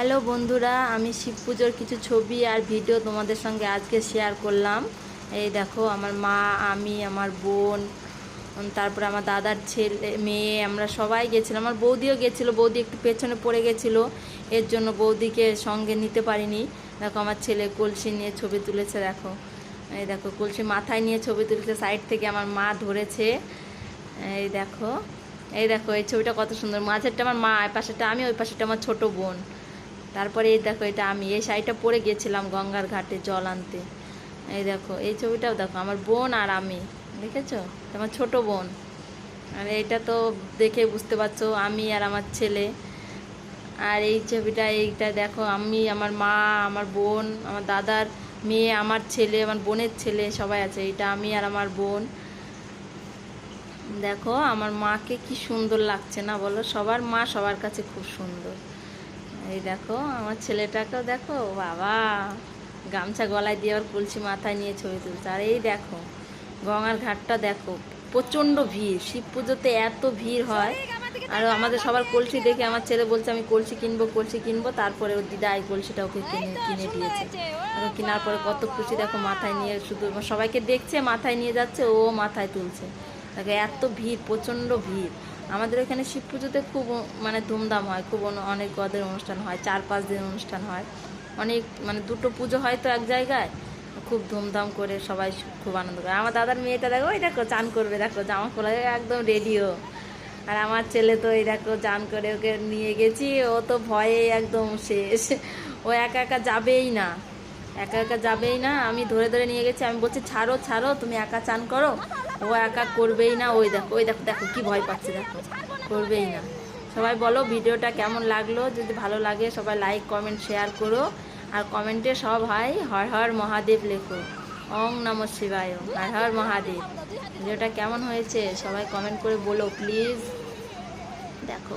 Hello বন্ধুরা, আমি শিব পুজোর কিছু ছবি আর ভিডিও তোমাদের সঙ্গে আজকে শেয়ার করলাম। এই দেখো, আমার মা, আমি, আমার বোন, তারপরে আমার দাদার ছেলে মেয়ে, আমরা সবাই গেছিলাম। আমার বৌদিও গেছিলো, বৌদি একটু পেছনে পড়ে গেছিলো, এর জন্য বৌদিকে সঙ্গে নিতে পারিনি। দেখো, আমার ছেলে কলসি নিয়ে ছবি তুলেছে। দেখো, এই দেখো, কলসি মাথায় নিয়ে ছবি তুলেছে, সাইড থেকে আমার মা ধরেছে। এই দেখো, এই দেখো, এই ছবিটা কত সুন্দর। মাঝেরটা আমার মা, এই পাশেটা আমি, ওই পাশেটা আমার ছোটো বোন। তারপরে এই দেখো, এটা আমি এই শাড়িটা পরে গেছিলাম গঙ্গার ঘাটে জল আনতে। এই দেখো, এই ছবিটাও দেখো, আমার বোন আর আমি, দেখেছো? আমার ছোট বোন। আর এইটা তো দেখে বুঝতে পারছো, আমি আর আমার ছেলে। আর এই ছবিটা, এইটা দেখো, আমি, আমার মা, আমার বোন, আমার দাদার মেয়ে, আমার ছেলে, আমার বোনের ছেলে, সবাই আছে। এইটা আমি আর আমার বোন। দেখো, আমার মাকে কি সুন্দর লাগছে না বলো? সবার মা সবার কাছে খুব সুন্দর। এই দেখো, আমার ছেলেটাকেও দেখো, বাবা গামছা গলায় দিয়ে আবার কলসি মাথায় নিয়ে ছবি তুলছে। আর এই দেখো, গঙ্গার ঘাটটা দেখো, প্রচণ্ড ভিড়। শিব পুজোতে এত ভিড় হয়। আর আমাদের সবার কলসি দেখে আমার ছেলে বলছে আমি কলসি কিনবো, কলসি কিনবো। তারপরে ওর দিদা এই কলসিটা ওকে কিনে দিয়েছে। কেনার পরে কত খুশি, দেখো, মাথায় নিয়ে শুধু সবাইকে দেখছে, মাথায় নিয়ে যাচ্ছে, ও মাথায় তুলছে। দেখো, এত ভিড়, প্রচণ্ড ভিড়। আমাদের এখানে শিব পুজোতে খুব মানে ধুমধাম হয়, খুব অনেক গদের অনুষ্ঠান হয়, 4-5 দিন অনুষ্ঠান হয়। অনেক মানে দুটো পুজো হয় তো এক জায়গায়, খুব ধুমধাম করে সবাই খুব আনন্দ করে। আমার দাদার মেয়েটা দেখো, ওই দেখো চান করবে, দেখো জামা খোলা একদম রেডিও। আর আমার ছেলে তো এই দেখো চান করে, ওকে নিয়ে গেছি, ও তো ভয়ে একদম শেষ। ও একা একা যাবেই না, একা একা যাবেই না। আমি ধরে ধরে নিয়ে গেছি, আমি বলছি ছাড়ো ছাড়ো, তুমি একা চান করো। ও একা করবেই না। ওই দেখো, ওই দেখো, দেখো কি ভয় পাচ্ছে, দেখো, করবেই না। সবাই বলো ভিডিওটা কেমন লাগলো। যদি ভালো লাগে সবাই লাইক, কমেন্ট, শেয়ার করো। আর কমেন্টে সব হয় হর হর মহাদেব লেখো, ওং নমঃ শিবায়, হর হর মহাদেব। ভিডিওটা কেমন হয়েছে সবাই কমেন্ট করে বলো প্লিজ। দেখো।